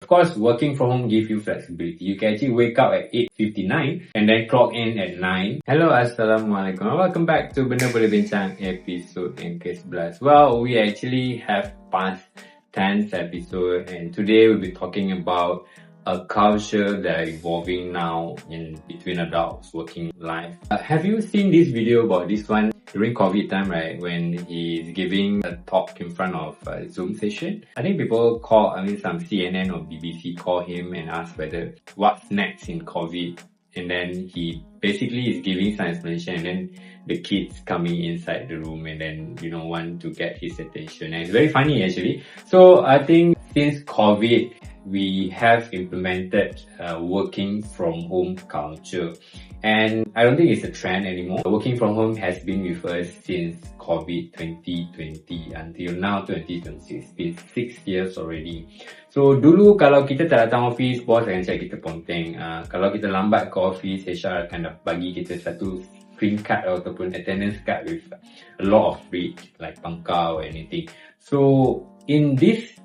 Of course, working from home gives you flexibility. You can actually wake up at 8:59 and then clock in at 9. Hello, Assalamualaikum. Welcome back to Benda Boleh Bincang episode yang ke-11. Well, we actually have passed 10th episode and today we'll be talking about a culture that is evolving now in between adults working life. Have you seen this video about this one during COVID time, right? When he's giving a talk in front of a Zoom session. I think people some CNN or BBC call him and ask whether what's next in COVID. And then he basically is giving some explanation and then the kids coming inside the room and then, want to get his attention. And it's very funny actually. So I think since COVID, we have implemented working from home culture. And I don't think it's a trend anymore. Working from home has been with us since COVID 2020 until now 2026. It's been 6 years already. So dulu kalau kita tak datang office, bos akan cakap kita ponteng. Kalau kita lambat ke office, HR akan bagi kita satu screen card ataupun attendance card with a lot of rate like pangkar or anything. So in this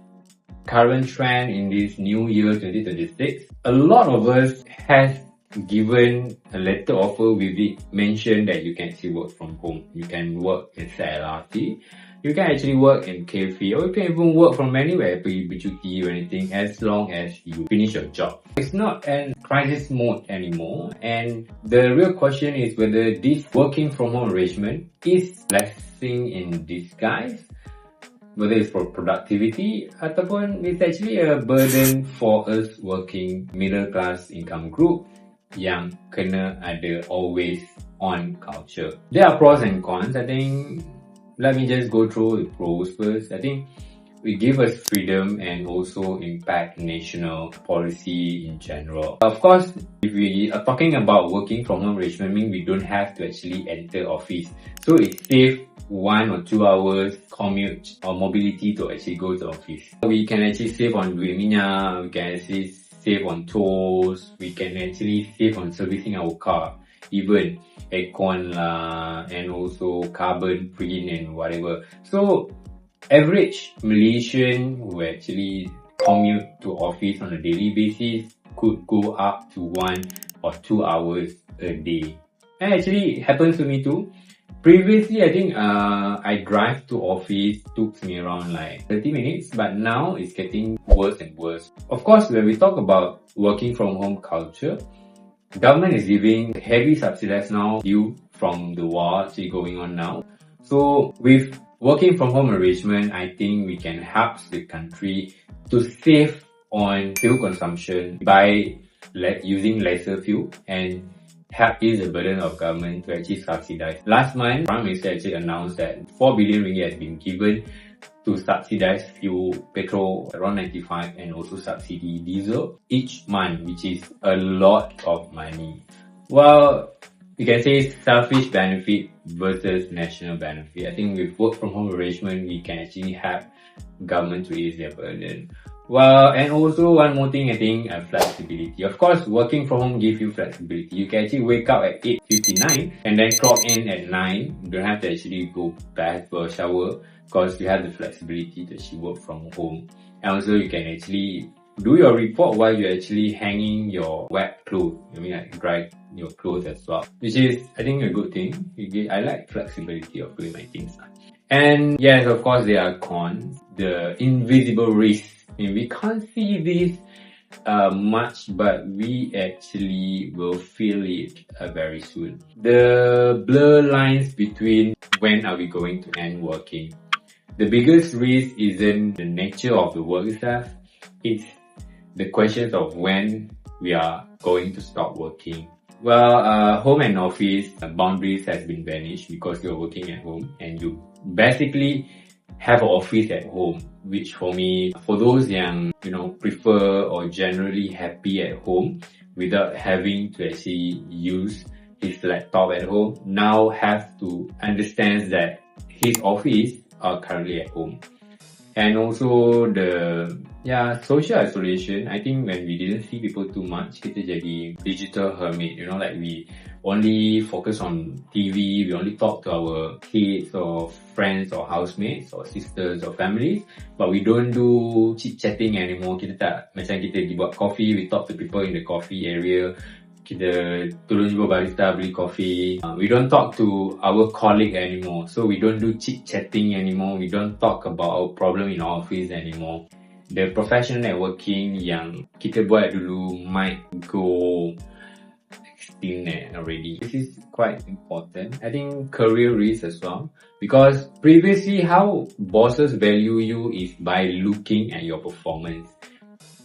current trend in this new year 2026, a lot of us has given a letter offer with it mentioned that you can actually work from home. You can work inside LRT, you can actually work in cafe, or you can even work from anywhere, pergi bercuti or anything, as long as you finish your job. It's not an crisis mode anymore, and the real question is whether this working from home arrangement is blessing in disguise, whether it's for productivity ataupun it's actually a burden for us working middle class income group yang kena ada always on culture. There are pros and cons. I think let me just go through the pros first. I think it give us freedom and also impact national policy in general. Of course, if we are talking about working from home arrangement, mean we don't have to actually enter office. So it saves 1 or 2 hours commute or mobility to actually go to office. We can actually save on duit minyak, we can actually save on tolls, we can actually save on servicing our car, even aircon lah, and also carbon print and whatever. So average Malaysian who actually commute to office on a daily basis could go up to 1 or 2 hours a day. And actually it happens to me too. Previously, I think I drive to office took me around like 30 minutes, but now it's getting worse and worse. Of course, when we talk about working from home culture, government is giving heavy subsidies now due from the war actually going on now. So with working from home arrangement, I think we can help the country to save on fuel consumption by using lesser fuel and help ease the burden of government to actually subsidize. Last month, Prime Minister actually announced that 4 billion ringgit has been given to subsidize fuel, petrol around 95 and also subsidy diesel each month, which is a lot of money. Well, you can say selfish benefit versus national benefit. I think with work from home arrangement, we can actually help government to ease their burden. Well, and also one more thing, I think, flexibility. Of course, working from home gives you flexibility. You can actually wake up at 8:59 and then clock in at 9. You don't have to actually go back for a shower because you have the flexibility to actually work from home. And also you can actually do your report while you're actually hanging your wet clothes. Like dry your clothes as well. Which is, I think, a good thing. I like flexibility of doing my things. And yes, of course, there are cons. The invisible risk. We can't see this much, but we actually will feel it very soon. The blur lines between when are we going to end working. The biggest risk isn't the nature of the work itself, it's the questions of when we are going to stop working. Well, home and office boundaries has been vanished because you're working at home and you basically have an office at home, which for me, for those young, prefer or generally happy at home without having to actually use his laptop at home, now have to understand that his office are currently at home. And also the social isolation. I think when we didn't see people too much, kita jadi digital hermit, like we only focus on TV, we only talk to our kids or friends or housemates or sisters or families, but we don't do chit-chatting anymore. Kita tak, macam kita buat coffee, we talk to people in the coffee area, kita tolong jumpa barista beli coffee. We don't talk to our colleague anymore. So we don't do chit-chatting anymore. We don't talk about our problem in our office anymore. The professional networking yang kita buat dulu might go extinct already. This is quite important. I think career risk as well. Because previously how bosses value you is by looking at your performance.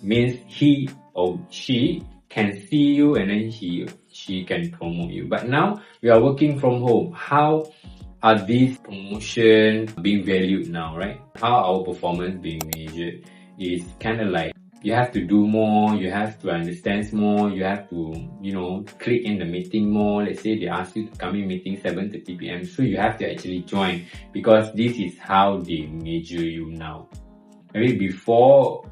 Means he or she can see you and then she can promote you. But now we are working from home. How are these promotions being valued now, right? How our performance being measured is kind of like you have to do more, you have to understand more, you have to, click in the meeting more. Let's say they ask you to come in meeting 7:30 p.m. So you have to actually join because this is how they measure you now. Maybe before,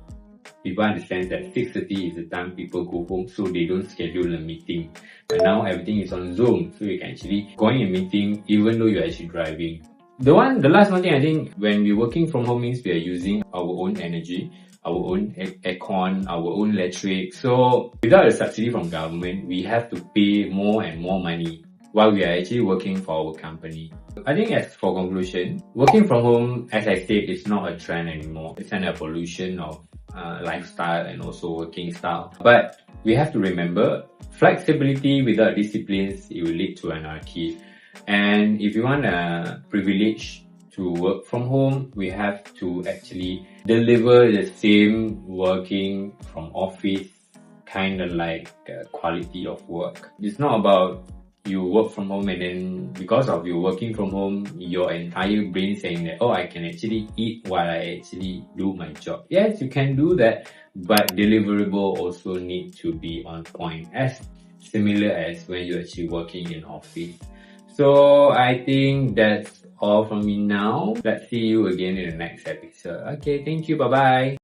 people understand that 6:30 is the time people go home, so they don't schedule a meeting. But now everything is on Zoom, so you can actually go in a meeting even though you're actually driving. The last one thing I think when we're working from home means we are using our own energy, our own aircon, our own electric. So without a subsidy from government, we have to pay more and more money while we are actually working for our company. I think as for conclusion, working from home, as I said, is not a trend anymore. It's an evolution of lifestyle and also working style. But we have to remember, flexibility without disciplines, it will lead to anarchy. And if you want a privilege to work from home, we have to actually deliver the same working from office kind of like quality of work. It's not about you work from home and then because of you working from home, your entire brain saying that, oh, I can actually eat while I actually do my job. Yes, you can do that, but deliverable also need to be on point, as similar as when you're actually working in office. So I think that's all from me now. Let's see you again in the next episode. Okay, thank you. Bye-bye.